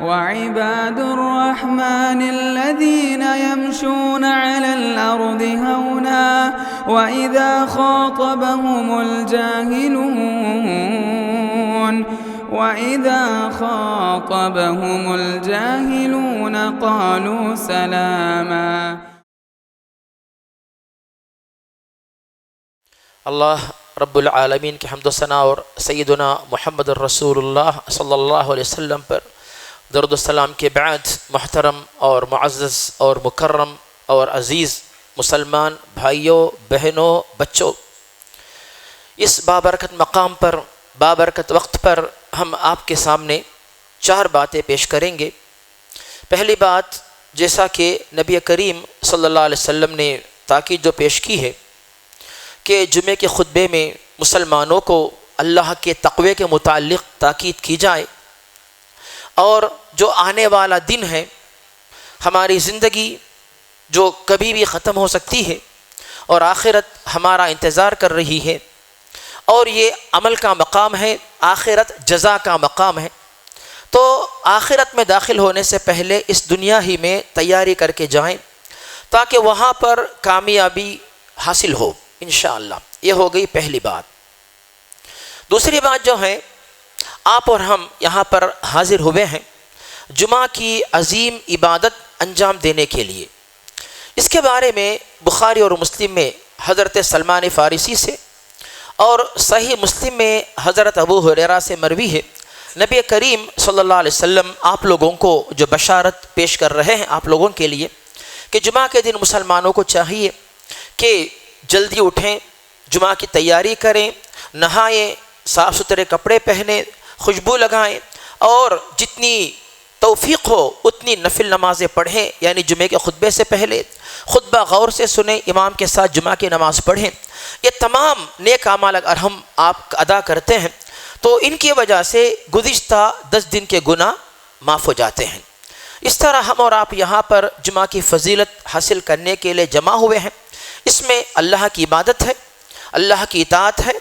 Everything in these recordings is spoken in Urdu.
وعباد الرحمن الذين يمشون على الأرض هونا وإذا خاطبهم الجاهلون قالوا سلاما. اللہ رب العالمین کی حمد و ثنا اور سیدنا محمد الرسول اللہ صلی اللہ علیہ وسلم پر درود و سلام کے بعد محترم اور معزز اور مکرم اور عزیز مسلمان بھائیوں، بہنوں، بچوں، اس بابرکت مقام پر، بابرکت وقت پر ہم آپ کے سامنے 4 باتیں پیش کریں گے۔ پہلی بات، جیسا کہ نبی کریم صلی اللہ علیہ وسلم نے تاکید جو پیش کی ہے کہ جمعے کے خطبے میں مسلمانوں کو اللہ کے تقوی کے متعلق تاکید کی جائے، اور جو آنے والا دن ہے، ہماری زندگی جو کبھی بھی ختم ہو سکتی ہے اور آخرت ہمارا انتظار کر رہی ہے، اور یہ عمل کا مقام ہے، آخرت جزا کا مقام ہے، تو آخرت میں داخل ہونے سے پہلے اس دنیا ہی میں تیاری کر کے جائیں تاکہ وہاں پر کامیابی حاصل ہو انشاءاللہ۔ یہ ہو گئی پہلی بات۔ دوسری بات جو ہے، آپ اور ہم یہاں پر حاضر ہوئے ہیں جمعہ کی عظیم عبادت انجام دینے کے لیے۔ اس کے بارے میں بخاری اور مسلم میں حضرت سلمان فارسی سے اور صحیح مسلم میں حضرت ابو ہریرہ سے مروی ہے، نبی کریم صلی اللہ علیہ وسلم آپ لوگوں کو جو بشارت پیش کر رہے ہیں آپ لوگوں کے لیے کہ جمعہ کے دن مسلمانوں کو چاہیے کہ جلدی اٹھیں، جمعہ کی تیاری کریں، نہائیں، صاف ستھرے کپڑے پہنیں، خوشبو لگائیں، اور جتنی توفیق ہو اتنی نفل نمازیں پڑھیں، یعنی جمعے کے خطبے سے پہلے خطبہ غور سے سنیں، امام کے ساتھ جمعہ کی نماز پڑھیں۔ یہ تمام نیک اعمال اگر ہم آپ ادا کرتے ہیں تو ان کی وجہ سے گزشتہ 10 دن کے گناہ معاف ہو جاتے ہیں۔ اس طرح ہم اور آپ یہاں پر جمعہ کی فضیلت حاصل کرنے کے لیے جمع ہوئے ہیں۔ اس میں اللہ کی عبادت ہے، اللہ کی اطاعت ہے،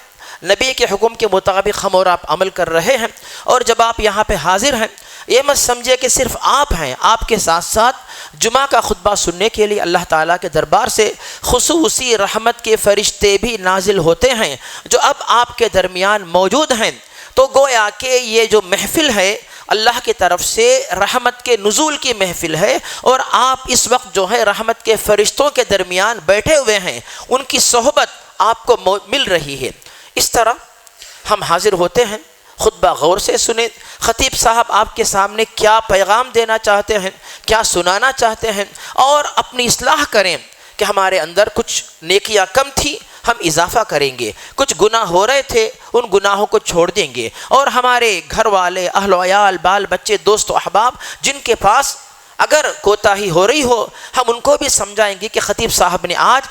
نبی کے حکم کے مطابق ہم اور آپ عمل کر رہے ہیں، اور جب آپ یہاں پہ حاضر ہیں یہ مت سمجھے کہ صرف آپ ہیں، آپ کے ساتھ ساتھ جمعہ کا خطبہ سننے کے لیے اللہ تعالیٰ کے دربار سے خصوصی رحمت کے فرشتے بھی نازل ہوتے ہیں جو اب آپ کے درمیان موجود ہیں۔ تو گویا کہ یہ جو محفل ہے اللہ کی طرف سے رحمت کے نزول کی محفل ہے، اور آپ اس وقت جو ہے رحمت کے فرشتوں کے درمیان بیٹھے ہوئے ہیں، ان کی صحبت آپ کو مل رہی ہے۔ اس طرح ہم حاضر ہوتے ہیں، خطبہ غور سے سنیں، خطیب صاحب آپ کے سامنے کیا پیغام دینا چاہتے ہیں، کیا سنانا چاہتے ہیں، اور اپنی اصلاح کریں کہ ہمارے اندر کچھ نیکیاں کم تھی، ہم اضافہ کریں گے، کچھ گناہ ہو رہے تھے ان گناہوں کو چھوڑ دیں گے، اور ہمارے گھر والے، اہل و عیال، بال بچے، دوست و احباب جن کے پاس اگر کوتاہی ہو رہی ہو ہم ان کو بھی سمجھائیں گے کہ خطیب صاحب نے آج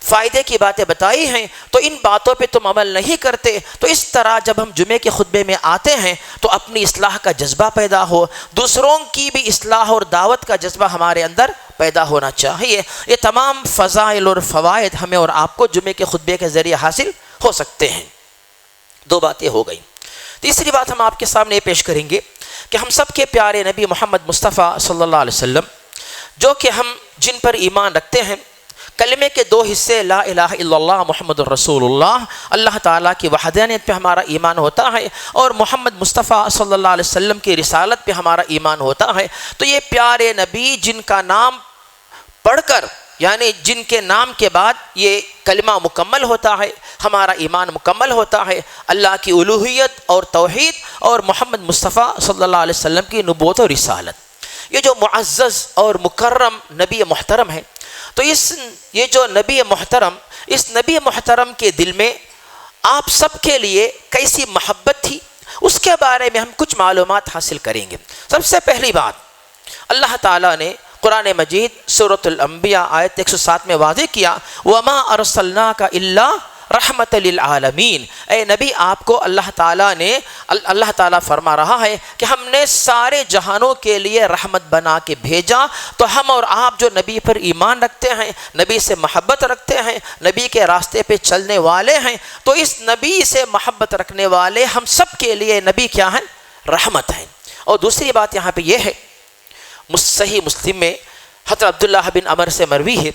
فائدے کی باتیں بتائی ہیں تو ان باتوں پہ تم عمل نہیں کرتے۔ تو اس طرح جب ہم جمعے کے خطبے میں آتے ہیں تو اپنی اصلاح کا جذبہ پیدا ہو، دوسروں کی بھی اصلاح اور دعوت کا جذبہ ہمارے اندر پیدا ہونا چاہیے۔ یہ تمام فضائل اور فوائد ہمیں اور آپ کو جمعے کے خطبے کے ذریعے حاصل ہو سکتے ہیں۔ 2 باتیں ہو گئیں۔ تیسری بات ہم آپ کے سامنے پیش کریں گے کہ ہم سب کے پیارے نبی محمد مصطفیٰ صلی اللہ علیہ وسلم جو کہ ہم جن پر ایمان رکھتے ہیں، کلمے کے 2 حصے لا الہ الا اللہ محمد الرسول اللہ، اللہ تعالیٰ کی وحدانیت پہ ہمارا ایمان ہوتا ہے، اور محمد مصطفیٰ صلی اللہ علیہ وسلم کی رسالت پہ ہمارا ایمان ہوتا ہے۔ تو یہ پیارے نبی جن کا نام پڑھ کر، یعنی جن کے نام کے بعد یہ کلمہ مکمل ہوتا ہے، ہمارا ایمان مکمل ہوتا ہے، اللہ کی الوہیت اور توحید اور محمد مصطفیٰ صلی اللہ علیہ وسلم کی نبوت اور رسالت۔ یہ جو معزز اور مکرم نبی محترم ہے، تو یہ جو نبی محترم، اس نبی محترم کے دل میں آپ سب کے لیے کیسی محبت تھی، اس کے بارے میں ہم کچھ معلومات حاصل کریں گے۔ سب سے پہلی بات، اللہ تعالیٰ نے قرآن مجید سورۃ الانبیاء آیت 107 میں واضح کیا، وَمَا أَرْسَلْنَاكَ إِلَّا رحمت للعالمین، اے نبی آپ کو اللہ تعالیٰ فرما رہا ہے کہ ہم نے سارے جہانوں کے لیے رحمت بنا کے بھیجا۔ تو ہم اور آپ جو نبی پر ایمان رکھتے ہیں، نبی سے محبت رکھتے ہیں، نبی کے راستے پہ چلنے والے ہیں، تو اس نبی سے محبت رکھنے والے ہم سب کے لیے نبی کیا ہیں؟ رحمت ہیں۔ اور دوسری بات یہاں پہ یہ ہے، صحیح مسلم میں حضرت عبداللہ بن عمر سے مروی ہے،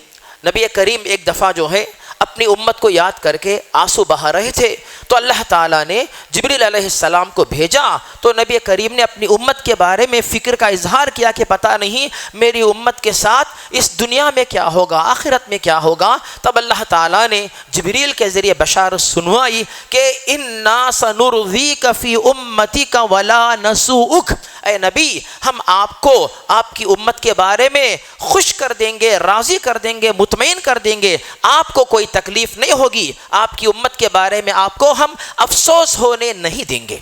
نبی کریم ایک دفعہ جو ہے اپنی امت کو یاد کر کے آنسو بہا رہے تھے، تو اللہ تعالیٰ نے جبریل علیہ السلام کو بھیجا، تو نبی کریم نے اپنی امت کے بارے میں فکر کا اظہار کیا کہ پتہ نہیں میری امت کے ساتھ اس دنیا میں کیا ہوگا، آخرت میں کیا ہوگا۔ تب اللہ تعالیٰ نے جبریل کے ذریعے بشارت سنوائی کہ اِنَّا سَنُرْضِيكَ فِي أُمَّتِكَ وَلَا نَسُوءُكَ، اے نبی ہم آپ کو آپ کی امت کے بارے میں خوش کر دیں گے، راضی کر دیں گے، مطمئن کر دیں گے، آپ کو کوئی تکلیف نہیں ہوگی، آپ کی امت کے بارے میں آپ کو ہم افسوس ہونے نہیں دیں گے۔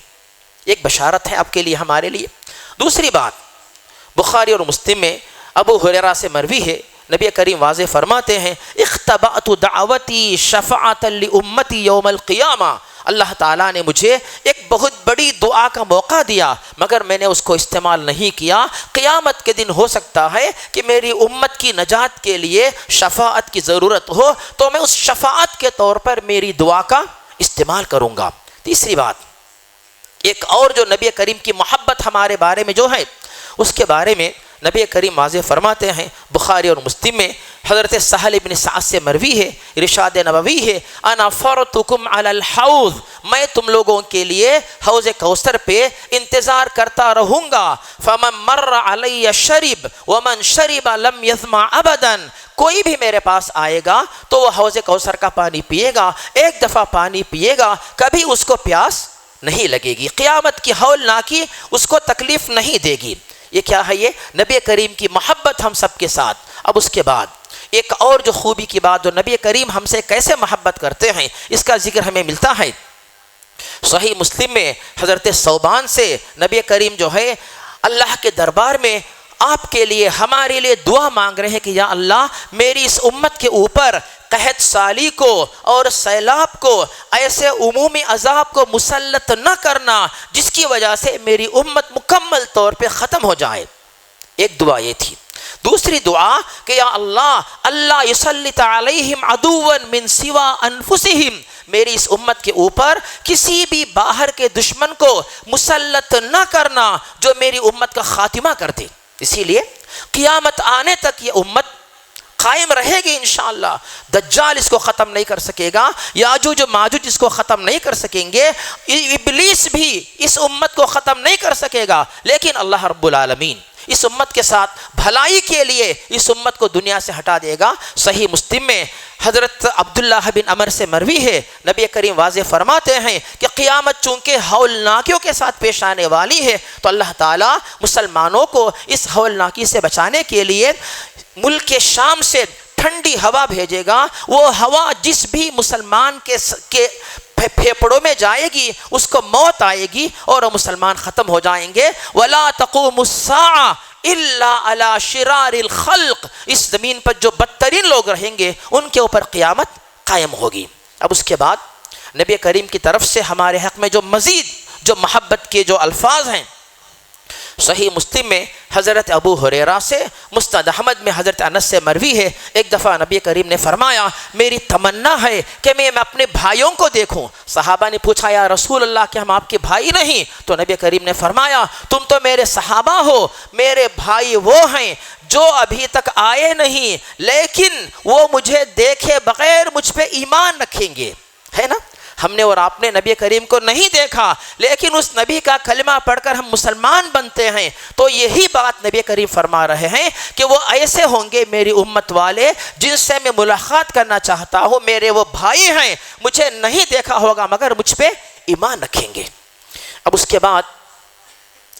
ایک بشارت ہے آپ کے لیے، ہمارے لیے۔ دوسری بات، بخاری اور مسلم میں ابو ہریرہ سے مروی ہے، نبی کریم واضح فرماتے ہیں اختبأت دعوتی شفاعۃ لامتی یوم القیامہ، اللہ تعالیٰ نے مجھے ایک بہت بڑی دعا کا موقع دیا مگر میں نے اس کو استعمال نہیں کیا۔ قیامت کے دن ہو سکتا ہے کہ میری امت کی نجات کے لیے شفاعت کی ضرورت ہو، تو میں اس شفاعت کے طور پر میری دعا کا استعمال کروں گا۔ تیسری بات، ایک اور جو نبی کریم کی محبت ہمارے بارے میں جو ہے، اس کے بارے میں نبی کریم واضح فرماتے ہیں، بخاری اور مسلم میں حضرت سہل بن سعد سے مروی ہے، ارشاد نبوی ہے انا فرتکم علی الحوض، میں تم لوگوں کے لیے حوض کوثر پہ انتظار کرتا رہوں گا، فمن مر علی شرب ومن شرب لم یظمأ ابدا، کوئی بھی میرے پاس آئے گا تو وہ حوض کوثر کا پانی پیے گا، ایک دفعہ پانی پیے گا، کبھی اس کو پیاس نہیں لگے گی، قیامت کی ہولناکی اس کو تکلیف نہیں دے گی۔ یہ کیا ہے؟ یہ نبی کریم کی محبت ہم سب کے ساتھ۔ اب اس کے بعد ایک اور جو خوبی کی بات، جو نبی کریم ہم سے کیسے محبت کرتے ہیں، اس کا ذکر ہمیں ملتا ہے۔ صحیح مسلم میں حضرت ثوبان سے نبی کریم جو ہے اللہ کے دربار میں آپ کے لیے، ہمارے لیے دعا مانگ رہے ہیں کہ یا اللہ میری اس امت کے اوپر قحط سالی کو اور سیلاب کو، ایسے عمومی عذاب کو مسلط نہ کرنا جس کی وجہ سے میری امت مکمل طور پہ ختم ہو جائے۔ ایک دعا یہ تھی۔ دوسری دعا کہ یا اللہ یسلط علیہم عدوا من سوا انفسہم، میری اس امت کے اوپر کسی بھی باہر کے دشمن کو مسلط نہ کرنا جو میری امت کا خاتمہ کر دے۔ اسی لیے قیامت آنے تک یہ امت قائم رہے گی انشاءاللہ، دجال اس کو ختم نہیں کر سکے گا، یاجوج و ماجوج اس کو ختم نہیں کر سکیں گے، ابلیس بھی اس امت کو ختم نہیں کر سکے گا، لیکن اللہ رب العالمین اس امت کے ساتھ بھلائی کے لیے اس امت کو دنیا سے ہٹا دے گا۔ صحیح مسلم میں حضرت عبداللہ بن عمر سے مروی ہے، نبی کریم واضح فرماتے ہیں کہ قیامت چونکہ ہولناکیوں کے ساتھ پیش آنے والی ہے، تو اللہ تعالیٰ مسلمانوں کو اس ہولناکی سے بچانے کے لیے ملک شام سے ٹھنڈی ہوا بھیجے گا۔ وہ ہوا جس بھی مسلمان کے پھیپڑوں میں جائے گی اس کو موت آئے گی اور وہ مسلمان ختم ہو جائیں گے۔ وَلَا تَقُومُ السَّاعَةُ إِلَّا عَلَى شِرَارِ الْخَلْقِ، اس زمین پر جو بدترین لوگ رہیں گے ان کے اوپر قیامت قائم ہوگی۔ اب اس کے بعد نبی کریم کی طرف سے ہمارے حق میں جو مزید جو محبت کے جو الفاظ ہیں، صحیح مسلم میں حضرت ابو ہریرہ سے، مسند احمد میں حضرت انس سے مروی ہے، ایک دفعہ نبی کریم نے فرمایا میری تمنا ہے کہ میں اپنے بھائیوں کو دیکھوں۔ صحابہ نے پوچھا یا رسول اللہ کہ ہم آپ کے بھائی نہیں؟ تو نبی کریم نے فرمایا تم تو میرے صحابہ ہو، میرے بھائی وہ ہیں جو ابھی تک آئے نہیں لیکن وہ مجھے دیکھے بغیر مجھ پہ ایمان رکھیں گے، ہے نا؟ ہم نے اور آپ نے نبی کریم کو نہیں دیکھا لیکن اس نبی کا کلمہ پڑھ کر ہم مسلمان بنتے ہیں، تو یہی بات نبی کریم فرما رہے ہیں کہ وہ ایسے ہوں گے میری امت والے جن سے میں ملاقات کرنا چاہتا ہوں، میرے وہ بھائی ہیں، مجھے نہیں دیکھا ہوگا مگر مجھ پہ ایمان رکھیں گے۔ اب اس کے بعد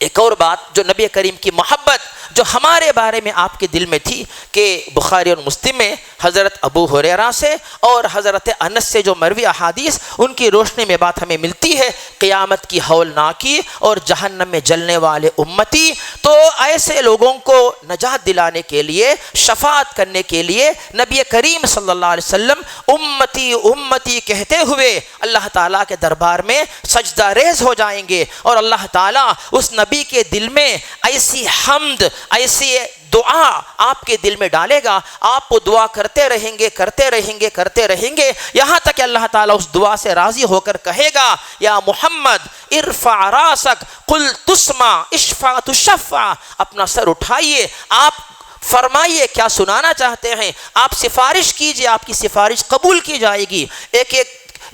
ایک اور بات جو نبی کریم کی محبت جو ہمارے بارے میں آپ کے دل میں تھی، کہ بخاری اور مسلم میں حضرت ابو ہریرہ سے اور حضرت انس سے جو مروی احادیث ان کی روشنی میں بات ہمیں ملتی ہے، قیامت کی ہولناکی اور جہنم میں جلنے والے امتی، تو ایسے لوگوں کو نجات دلانے کے لیے، شفاعت کرنے کے لیے نبی کریم صلی اللہ علیہ وسلم امتی امتی کہتے ہوئے اللہ تعالیٰ کے دربار میں سجدہ ریز ہو جائیں گے، اور اللہ تعالیٰ اس نبی کے دل میں ایسی حمد، ایسی دعا آپ کے دل میں ڈالے گا، آپ وہ دعا کرتے رہیں گے کرتے رہیں گے کرتے رہیں گے، یہاں تک کہ اللہ تعالیٰ اس دعا سے راضی ہو کر کہے گا یا محمد ارفع راسک قل تسمع اشفع تشفع، اپنا سر اٹھائیے، آپ فرمائیے کیا سنانا چاہتے ہیں، آپ سفارش کیجئے، آپ کی سفارش قبول کی جائے گی۔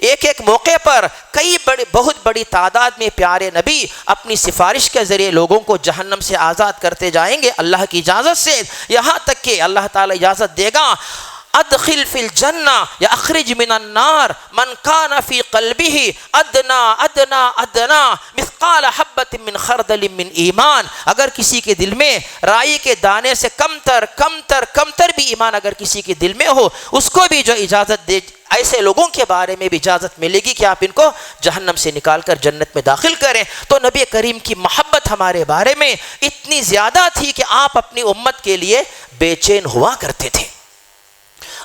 ایک موقع پر کئی بہت بڑی تعداد میں پیارے نبی اپنی سفارش کے ذریعے لوگوں کو جہنم سے آزاد کرتے جائیں گے اللہ کی اجازت سے، یہاں تک کہ اللہ تعالیٰ اجازت دے گا ادخل فی الجنہ یا اخرج من النار من کان فی قلبہ ادنا ادنا ادنا مثقال حبۃ من خردل من ایمان، اگر کسی کے دل میں رائی کے دانے سے کمتر بھی ایمان اگر کسی کے دل میں ہو، اس کو بھی جو اجازت دے، ایسے لوگوں کے بارے میں بھی اجازت ملے گی کہ آپ ان کو جہنم سے نکال کر جنت میں داخل کریں۔ تو نبی کریم کی محبت ہمارے بارے میں اتنی زیادہ تھی کہ آپ اپنی امت کے لیے بے چین ہوا کرتے تھے۔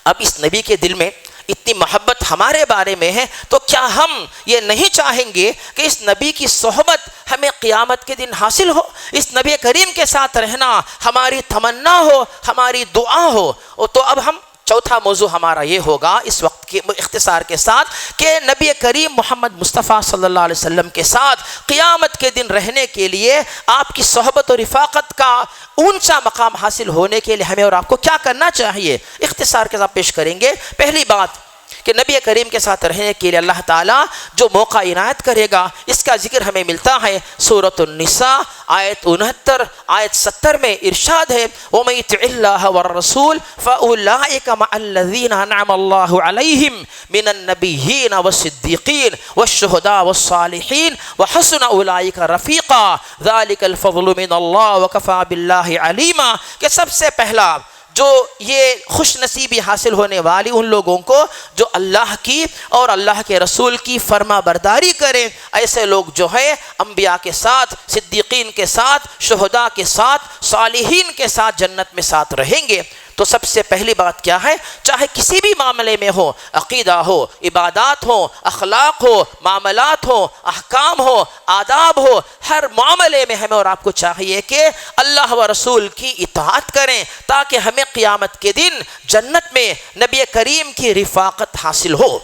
اب اس نبی کے دل میں اتنی محبت ہمارے بارے میں ہے تو کیا ہم یہ نہیں چاہیں گے کہ اس نبی کی صحبت ہمیں قیامت کے دن حاصل ہو، اس نبی کریم کے ساتھ رہنا ہماری تمنا ہو، ہماری دعا ہو؟ تو اب ہم چوتھا موضوع ہمارا یہ ہوگا اس وقت کے اختصار کے ساتھ کہ نبی کریم محمد مصطفیٰ صلی اللہ علیہ وسلم کے ساتھ قیامت کے دن رہنے کے لیے، آپ کی صحبت و رفاقت کا اونچا مقام حاصل ہونے کے لیے ہمیں اور آپ کو کیا کرنا چاہیے، اختصار کے ساتھ پیش کریں گے۔ پہلی بات کہ نبی کریم کے ساتھ رہنے کے لیے اللہ تعالیٰ جو موقع عنایت کرے گا، اس کا ذکر ہمیں ملتا ہے سورۃ النساء آیت 69 آیت 70 میں ارشاد ہے وَمَن يُطِعِ اللَّهَ وَالرَّسُولَ فَأُولَٰئِكَ مَعَ الَّذِينَ أَنْعَمَ اللَّهُ عَلَيْهِمْ مِنَ النَّبِيِّينَ وَالصِّدِّيقِينَ وَالشُّهَدَاءِ وَالصَّالِحِينَ وَحَسُنَ أُولَٰئِكَ رَفِيقًا ذَلِكَ الْفَضْلُ مِنَ اللَّهِ وَكَفَىٰ بِاللَّهِ عَلِيمًا، کہ سب سے پہلا جو یہ خوش نصیبی حاصل ہونے والی ان لوگوں کو جو اللہ کی اور اللہ کے رسول کی فرما برداری کریں، ایسے لوگ جو ہے انبیاء کے ساتھ، صدیقین کے ساتھ، شہداء کے ساتھ، صالحین کے ساتھ جنت میں ساتھ رہیں گے۔ تو سب سے پہلی بات کیا ہے، چاہے کسی بھی معاملے میں ہو، عقیدہ ہو، عبادات ہو، اخلاق ہو، معاملات ہو، احکام ہو، آداب ہو، ہر معاملے میں ہمیں اور آپ کو چاہیے کہ اللہ و رسول کی اطاعت کریں تاکہ ہمیں قیامت کے دن جنت میں نبی کریم کی رفاقت حاصل ہو۔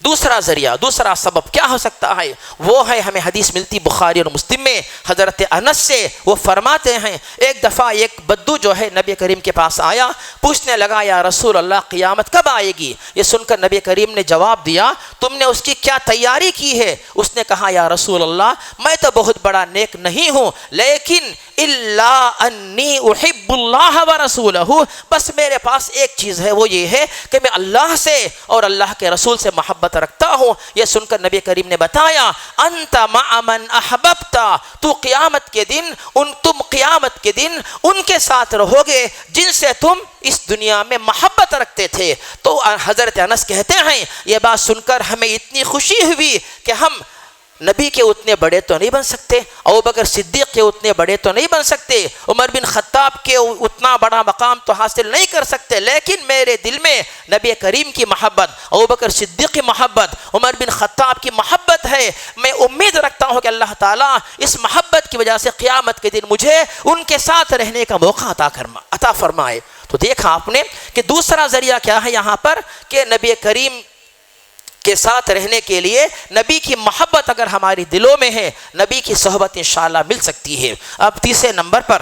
دوسرا ذریعہ، دوسرا سبب کیا ہو سکتا ہے، وہ ہے ہمیں حدیث ملتی بخاری اور مسلم میں حضرت انس سے، وہ فرماتے ہیں ایک دفعہ ایک بدو جو ہے نبی کریم کے پاس آیا، پوچھنے لگا یا رسول اللہ قیامت کب آئے گی؟ یہ سن کر نبی کریم نے جواب دیا تم نے اس کی کیا تیاری کی ہے؟ اس نے کہا یا رسول اللہ میں تو بہت بڑا نیک نہیں ہوں، لیکن الا انی احب اللہ ورسولہ، بس میرے پاس ایک چیز ہے، وہ یہ ہے کہ میں اللہ سے اور اللہ کے رسول سے محبت رکھتا ہوں۔ یہ سن کر نبی کریم نے بتایا انت مع من احببت، تو قیامت کے دن تم قیامت کے دن ان کے ساتھ رہو گے جن سے تم اس دنیا میں محبت رکھتے تھے۔ تو حضرت انس کہتے ہیں یہ بات سن کر ہمیں اتنی خوشی ہوئی کہ ہم نبی کے اتنے بڑے تو نہیں بن سکتے، ابوبکر صدیق کے اتنے بڑے تو نہیں بن سکتے، عمر بن خطاب کے اتنا بڑا مقام تو حاصل نہیں کر سکتے، لیکن میرے دل میں نبی کریم کی محبت، ابوبکر صدیق کی محبت، عمر بن خطاب کی محبت ہے۔ میں امید رکھتا ہوں کہ اللہ تعالیٰ اس محبت کی وجہ سے قیامت کے دن مجھے ان کے ساتھ رہنے کا موقع عطا فرمائے۔ تو دیکھا آپ نے کہ دوسرا ذریعہ کیا ہے یہاں پر کہ نبی کریم کے ساتھ رہنے کے لیے نبی کی محبت اگر ہماری دلوں میں ہے، نبی کی صحبت انشاءاللہ مل سکتی ہے۔ اب تیسرے نمبر پر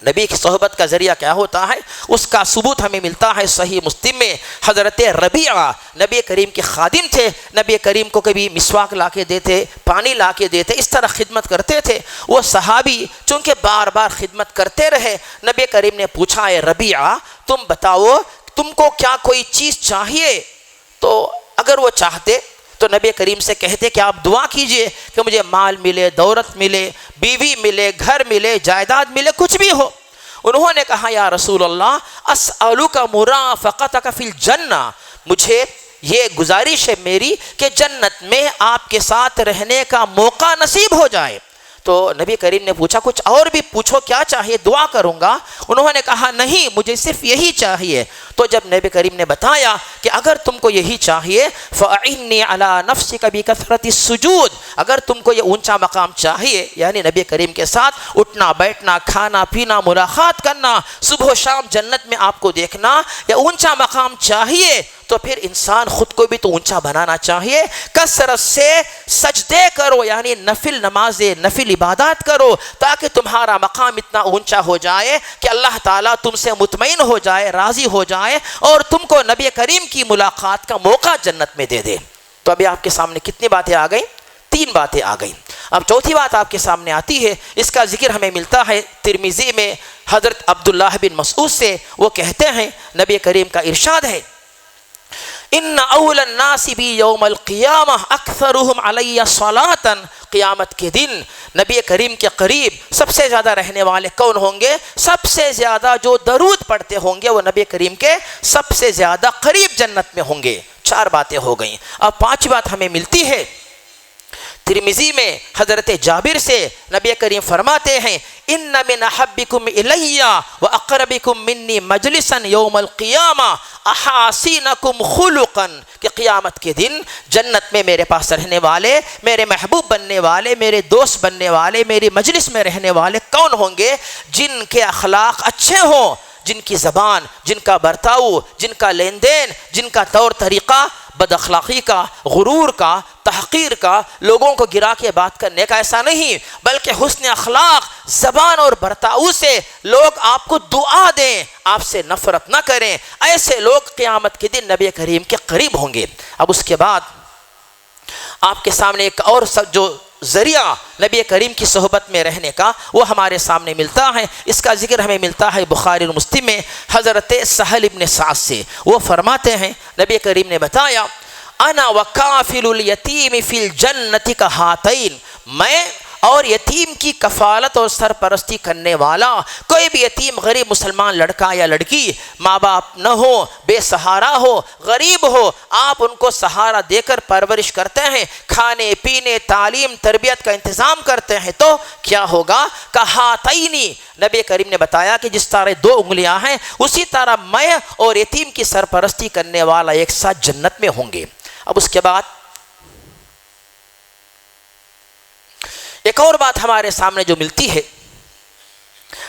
نبی کی صحبت کا ذریعہ کیا ہوتا ہے، اس کا ثبوت ہمیں ملتا ہے صحیح مسلم میں۔ حضرت ربیعہ نبی کریم کے خادم تھے، نبی کریم کو کبھی مسواک لا کے دیتے، پانی لا کے دیتے، اس طرح خدمت کرتے تھے۔ وہ صحابی چونکہ بار بار خدمت کرتے رہے، نبی کریم نے پوچھا اے ربیعہ تم بتاؤ تم کو کیا کوئی چیز چاہیے؟ تو اگر وہ چاہتے تو نبی کریم سے کہتے کہ آپ دعا کیجئے کہ مجھے مال ملے، دولت ملے، بیوی ملے، گھر ملے، جائیداد ملے، کچھ بھی ہو۔ انہوں نے کہا یا رسول اللہ اسألک مرافقتک فی الجنہ، مجھے یہ گزارش ہے میری کہ جنت میں آپ کے ساتھ رہنے کا موقع نصیب ہو جائے۔ تو نبی کریم نے پوچھا کچھ اور بھی پوچھو، کیا چاہیے، دعا کروں گا؟ انہوں نے کہا نہیں، مجھے صرف یہی چاہیے۔ تو جب نبی کریم نے بتایا کہ اگر تم کو یہی چاہیے فَأَعِنِّي عَلَىٰ نَفْسِكَ بِكَثْرَةِ السُّجُودِ، اگر تم کو یہ اونچا مقام چاہیے، یعنی نبی کریم کے ساتھ اٹھنا بیٹھنا، کھانا پینا، ملاقات کرنا، صبح و شام جنت میں آپ کو دیکھنا، یا اونچا مقام چاہیے، تو پھر انسان خود کو بھی تو اونچا بنانا چاہیے۔ کثرت سے سجدے کرو، یعنی نفل نمازیں، نفل عبادات کرو، تاکہ تمہارا مقام اتنا اونچا ہو جائے کہ اللہ تعالیٰ تم سے مطمئن ہو جائے، راضی ہو جائے، اور تم کو نبی کریم کی ملاقات کا موقع جنت میں دے دے۔ تو ابھی آپ کے سامنے کتنی باتیں آ گئیں؟ 3 باتیں آ گئیں۔ اب چوتھی بات آپ کے سامنے آتی ہے، اس کا ذکر ہمیں ملتا ہے ترمذی میں حضرت عبداللہ بن مسعود سے۔ وہ کہتے ہیں نبی کریم کا ارشاد ہے، ان اول الناس بی یوم القیامہ اکثرهم علی صلاۃ، قیامت کے دن نبی کریم کے قریب سب سے زیادہ رہنے والے کون ہوں گے؟ سب سے زیادہ جو درود پڑھتے ہوں گے وہ نبی کریم کے سب سے زیادہ قریب جنت میں ہوں گے۔ 4 باتیں ہو گئیں۔ اب 5 بات ہمیں ملتی ہے ترمذی میں حضرت جابر سے۔ نبی کریم فرماتے ہیں، ان من احبکم الی واقربکم منی مجلسا یوم القیامہ احاسنکم خلقا، کہ قیامت کے دن جنت میں میرے پاس رہنے والے، میرے محبوب بننے والے، میرے دوست بننے والے، میری مجلس میں رہنے والے کون ہوں گے؟ جن کے اخلاق اچھے ہوں، جن کی زبان، جن کا برتاؤ، جن کا لین دین، جن کا طور طریقہ بد اخلاقی کا، غرور کا، تحقیر کا، لوگوں کو گرا کے بات کرنے کا ایسا نہیں، بلکہ حسن اخلاق، زبان اور برتاؤ سے لوگ آپ کو دعا دیں، آپ سے نفرت نہ کریں، ایسے لوگ قیامت کے دن نبی کریم کے قریب ہوں گے۔ اب اس کے بعد آپ کے سامنے ایک اور جو ذریعہ نبی کریم کی صحبت میں رہنے کا وہ ہمارے سامنے ملتا ہے۔ اس کا ذکر ہمیں ملتا ہے بخاری اور مسلم میں حضرت سہل ابن سعد سے۔ وہ فرماتے ہیں نبی کریم نے بتایا، انا وکافل الیتیم فی الجنۃ کہاتین، میں اور یتیم کی کفالت اور سرپرستی کرنے والا، کوئی بھی یتیم غریب مسلمان لڑکا یا لڑکی ماں باپ نہ ہو، بے سہارا ہو، غریب ہو، آپ ان کو سہارا دے کر پرورش کرتے ہیں، کھانے پینے، تعلیم، تربیت کا انتظام کرتے ہیں، تو کیا ہوگا؟ کہاتینی، نبی کریم نے بتایا کہ جس طرح 2 انگلیاں ہیں اسی طرح میں اور یتیم کی سرپرستی کرنے والا ایک ساتھ جنت میں ہوں گے۔ اب اس کے بعد ایک اور بات ہمارے سامنے جو ملتی ہے،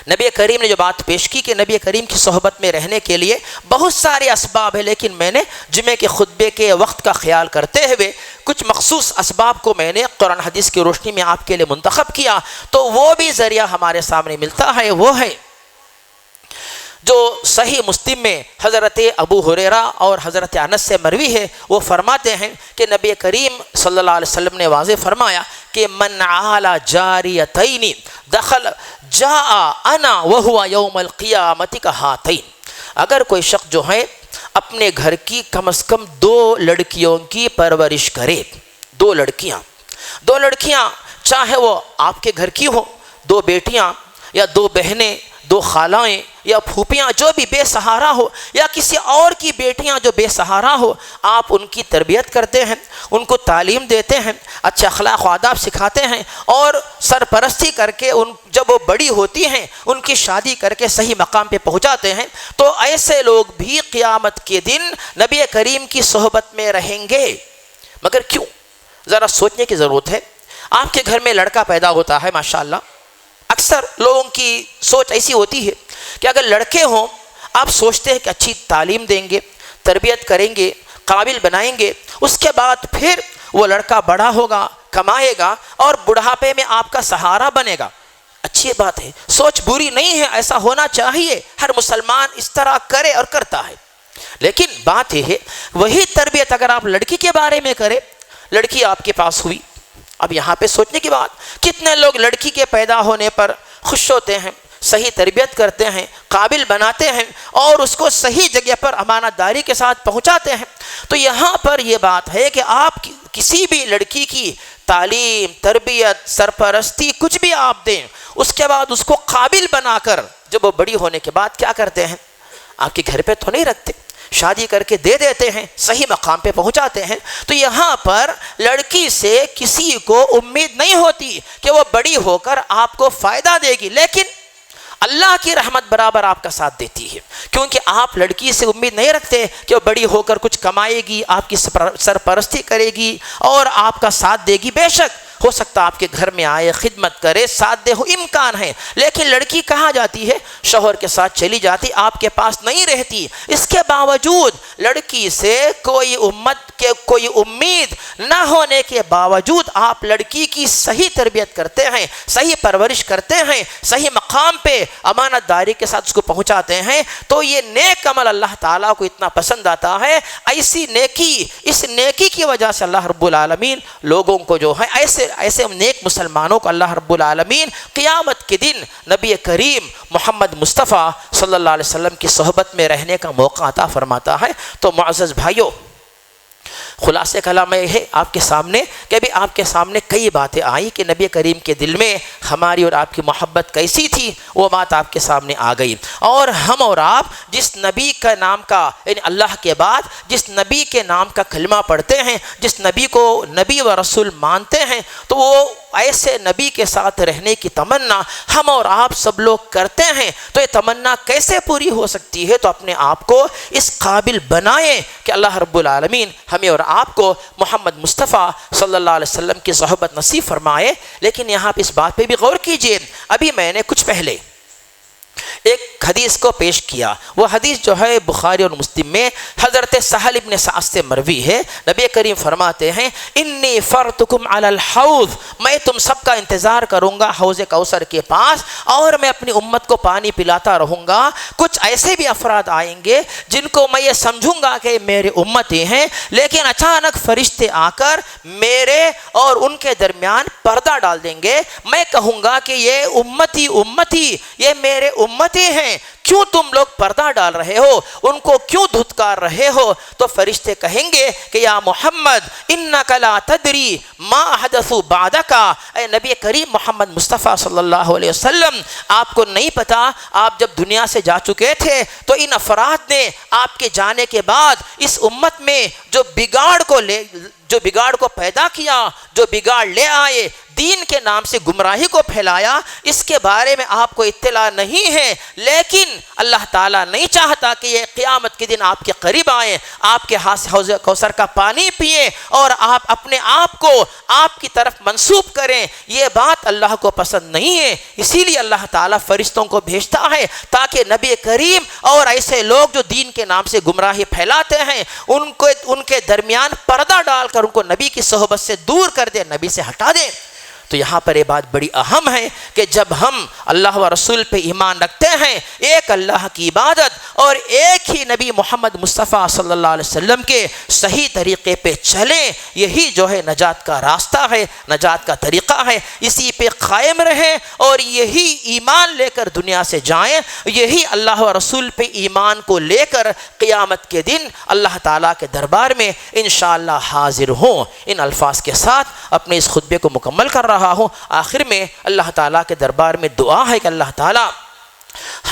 نبی کریم نے جو بات پیش کی کہ نبی کریم کی صحبت میں رہنے کے لیے بہت سارے اسباب ہیں، لیکن میں نے جمعے کے خطبے کے وقت کا خیال کرتے ہوئے کچھ مخصوص اسباب کو میں نے قرآن حدیث کی روشنی میں آپ کے لیے منتخب کیا، تو وہ بھی ذریعہ ہمارے سامنے ملتا ہے۔ وہ ہے جو صحیح مسلم میں حضرت ابو ہریرہ اور حضرت انس سے مروی ہے۔ وہ فرماتے ہیں کہ نبی کریم صلی اللہ علیہ وسلم نے واضح فرمایا کہ من عال جاریتین دخل جاء انا وہو یوم القیامت کہاتین، اگر کوئی شخص جو ہے اپنے گھر کی کم از کم 2 لڑکیوں کی پرورش کرے، 2 لڑکیاں چاہے وہ آپ کے گھر کی ہو، 2 بیٹیاں یا 2 بہنیں، 2 خالائیں یا پھوپھیاں، جو بھی بے سہارا ہو، یا کسی اور کی بیٹیاں جو بے سہارا ہو، آپ ان کی تربیت کرتے ہیں، ان کو تعلیم دیتے ہیں، اچھے اخلاق و آداب سکھاتے ہیں، اور سرپرستی کر کے جب وہ بڑی ہوتی ہیں ان کی شادی کر کے صحیح مقام پہ پہنچاتے ہیں، تو ایسے لوگ بھی قیامت کے دن نبی کریم کی صحبت میں رہیں گے۔ مگر کیوں؟ ذرا سوچنے کی ضرورت ہے۔ آپ کے گھر میں لڑکا پیدا ہوتا ہے ماشاءاللہ، اکثر لوگوں کی سوچ ایسی ہوتی ہے کہ اگر لڑکے ہوں، آپ سوچتے ہیں کہ اچھی تعلیم دیں گے، تربیت کریں گے، قابل بنائیں گے، اس کے بعد پھر وہ لڑکا بڑا ہوگا، کمائے گا اور بڑھاپے میں آپ کا سہارا بنے گا۔ اچھی بات ہے، سوچ بری نہیں ہے، ایسا ہونا چاہیے، ہر مسلمان اس طرح کرے اور کرتا ہے۔ لیکن بات یہ ہے، وہی تربیت اگر آپ لڑکی کے بارے میں کریں، لڑکی آپ کے پاس ہوئی، اب یہاں پہ سوچنے کی بات، کتنے لوگ لڑکی کے پیدا ہونے پر خوش ہوتے ہیں، صحیح تربیت کرتے ہیں، قابل بناتے ہیں اور اس کو صحیح جگہ پر امانت داری کے ساتھ پہنچاتے ہیں۔ تو یہاں پر یہ بات ہے کہ آپ کسی بھی لڑکی کی تعلیم، تربیت، سرپرستی کچھ بھی آپ دیں، اس کے بعد اس کو قابل بنا کر جب وہ بڑی ہونے کے بعد کیا کرتے ہیں؟ آپ کے گھر پہ تو نہیں رکھتے، شادی کر کے دے دیتے ہیں، صحیح مقام پہ پہنچاتے ہیں۔ تو یہاں پر لڑکی سے کسی کو امید نہیں ہوتی کہ وہ بڑی ہو کر آپ کو فائدہ دے گی، لیکن اللہ کی رحمت برابر آپ کا ساتھ دیتی ہے، کیونکہ آپ لڑکی سے امید نہیں رکھتے کہ وہ بڑی ہو کر کچھ کمائے گی، آپ کی سرپرستی کرے گی اور آپ کا ساتھ دے گی۔ بے شک ہو سکتا آپ کے گھر میں آئے، خدمت کرے، ساتھ دے، ہو امکان ہے، لیکن لڑکی کہاں جاتی ہے؟ شوہر کے ساتھ چلی جاتی، آپ کے پاس نہیں رہتی۔ اس کے باوجود لڑکی سے کوئی امید نہ ہونے کے باوجود آپ لڑکی کی صحیح تربیت کرتے ہیں، صحیح پرورش کرتے ہیں، صحیح مقام پہ امانت داری کے ساتھ اس کو پہنچاتے ہیں، تو یہ نیک عمل اللہ تعالیٰ کو اتنا پسند آتا ہے۔ ایسی نیکی، اس نیکی کی وجہ سے اللہ رب العالمین لوگوں کو جو ہے ایسے نیک مسلمانوں کو اللہ رب العالمین قیامت کے دن نبی کریم محمد مصطفیٰ صلی اللہ علیہ وسلم کی صحبت میں رہنے کا موقع عطا فرماتا ہے۔ تو معزز بھائیوں، خلاصہ کلام یہ ہے آپ کے سامنے کہ ابھی آپ کے سامنے کئی باتیں آئی کہ نبی کریم کے دل میں ہماری اور آپ کی محبت کیسی تھی، وہ بات آپ کے سامنے آ گئی۔ اور ہم اور آپ جس نبی کا نام کا، یعنی اللہ کے بعد جس نبی کے نام کا کلمہ پڑھتے ہیں، جس نبی کو نبی و رسول مانتے ہیں، تو وہ ایسے نبی کے ساتھ رہنے کی تمنا ہم اور آپ سب لوگ کرتے ہیں۔ تو یہ تمنا کیسے پوری ہو سکتی ہے؟ تو اپنے آپ کو اس قابل بنائیں کہ اللہ رب العالمین ہمیں اور آپ کو محمد مصطفیٰ صلی اللہ علیہ وسلم کی صحبت نصیب فرمائے۔ لیکن یہاں پہ اس بات پہ بھی غور کیجئے، ابھی میں نے کچھ پہلے ایک حدیث کو پیش کیا، وہ حدیث جو ہے بخاری اور مسلم میں حضرت سہل ابن سعد سے مروی ہے۔ نبی کریم فرماتے ہیں انی فرتکم علی الحوض، میں تم سب کا انتظار کروں گا حوض کوثر کے پاس، اور میں اپنی امت کو پانی پلاتا رہوں گا۔ کچھ ایسے بھی افراد آئیں گے جن کو میں یہ سمجھوں گا کہ میرے امتی ہیں، لیکن اچانک فرشتے آ کر میرے اور ان کے درمیان پردہ ڈال دیں گے۔ میں کہوں گا کہ یہ امتی امتی، یہ میرے امتی ہیں، کیوں تم لوگ پردہ ڈال رہے ہو، ان کو کیوں دھتکار رہے ہو؟ تو فرشتے کہیں گے کہ یا محمد انک لا تدری ما احدثوا بعدک، اے نبی کریم محمد مصطفیٰ صلی اللہ علیہ وسلم، آپ کو نہیں پتا آپ جب دنیا سے جا چکے تھے تو ان افراد نے آپ کے جانے کے بعد اس امت میں جو بگاڑ کو پیدا کیا، جو بگاڑ لے آئے، دین کے نام سے گمراہی کو پھیلایا، اس کے بارے میں آپ کو اطلاع نہیں ہے۔ لیکن اللہ تعالیٰ نہیں چاہتا کہ یہ قیامت کے دن آپ کے قریب آئیں، آپ کے ہاتھ سے حوض کوثر کا پانی پئیں اور آپ اپنے آپ کو آپ کی طرف منسوب کریں۔ یہ بات اللہ کو پسند نہیں ہے، اسی لیے اللہ تعالیٰ فرشتوں کو بھیجتا ہے تاکہ نبی کریم اور ایسے لوگ جو دین کے نام سے گمراہی پھیلاتے ہیں ان کے درمیان پردہ ڈال کر ان کو نبی کی صحبت سے دور کر دے، نبی سے ہٹا دے۔ تو یہاں پر یہ بات بڑی اہم ہے کہ جب ہم اللہ و رسول پہ ایمان رکھتے ہیں، ایک اللہ کی عبادت اور ایک ہی نبی محمد مصطفیٰ صلی اللہ علیہ وسلم کے صحیح طریقے پہ چلیں، یہی جو ہے نجات کا راستہ ہے، نجات کا طریقہ ہے، اسی پہ قائم رہیں اور یہی ایمان لے کر دنیا سے جائیں، یہی اللہ و رسول پہ ایمان کو لے کر قیامت کے دن اللہ تعالیٰ کے دربار میں انشاءاللہ حاضر ہوں۔ ان الفاظ کے ساتھ اپنے اس خطبے کو مکمل کر رہا ہوں۔ آخر میں اللہ تعالیٰ کے دربار میں دعا ہے کہ اللہ تعالیٰ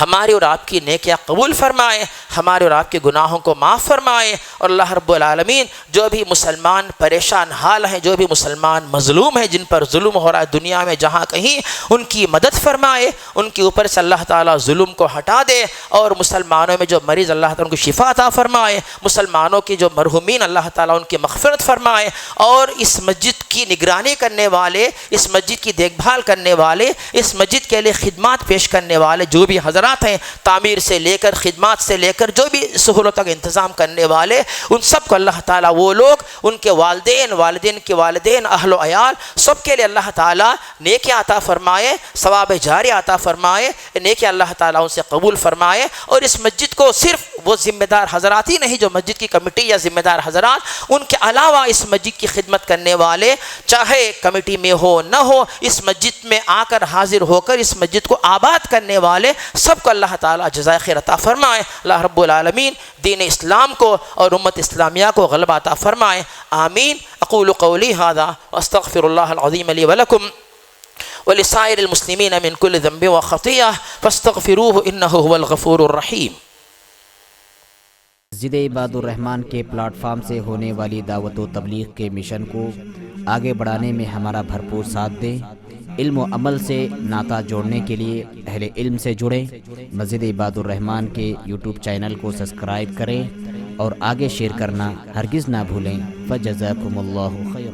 ہماری اور آپ کی نیکیاں قبول فرمائے، ہمارے اور آپ کے گناہوں کو معاف فرمائے، اور اللہ رب العالمین جو بھی مسلمان پریشان حال ہیں، جو بھی مسلمان مظلوم ہیں، جن پر ظلم ہو رہا ہے دنیا میں جہاں کہیں، ان کی مدد فرمائے، ان کے اوپر سے اللہ تعالیٰ ظلم کو ہٹا دے، اور مسلمانوں میں جو مریض اللہ تعالیٰ ان کو شفا عطا فرمائے، مسلمانوں کی جو مرحومین اللہ تعالیٰ ان کی مغفرت فرمائے، اور اس مسجد کی نگرانی کرنے والے، اس مسجد کی دیکھ بھال کرنے والے، اس مسجد کے لیے خدمات پیش کرنے والے جو بھی حضرات ہیں، تعمیر سے لے کر خدمات سے لے کر جو بھی سہولتوں کا انتظام کرنے والے، ان سب کو اللہ تعالیٰ، وہ لوگ، ان کے والدین کے والدین، اہل و عیال، سب کے لیے اللہ تعالیٰ نیکی عطا فرمائے، ثواب جاری عطا فرمائے، نیکی اللہ تعالیٰ ان سے قبول فرمائے، اور اس مسجد کو صرف وہ ذمہ دار حضرات ہی نہیں جو مسجد کی کمیٹی یا ذمہ دار حضرات، ان کے علاوہ اس مسجد کی خدمت کرنے والے، چاہے کمیٹی میں ہو نہ ہو، اس مسجد میں آ کر حاضر ہو کر اس مسجد کو آباد کرنے والے سب کو اللہ تعالیٰ جزائے خیر عطا فرمائے۔ اللہ رب العالمین دین اسلام کو اور امت اسلامیہ کو غلبہ عطا فرمائے، آمین۔ اقول قولی ھذا واستغفر اللہ العظیم لی ولکم ولسائر المسلمین من کل ذنب وخطیئہ فاستغفروہ انہ هو الغفور الرحیم۔ مسجد عباد الرحمن کے پلیٹ فارم سے ہونے والی دعوت و تبلیغ کے مشن کو آگے بڑھانے میں ہمارا بھرپور ساتھ دیں۔ علم و عمل سے ناطہ جوڑنے کے لیے اہل علم سے جڑیں۔ مسجد عباد الرحمن کے یوٹیوب چینل کو سبسکرائب کریں اور آگے شیئر کرنا ہرگز نہ بھولیں۔ فجزاکم اللہ خیر۔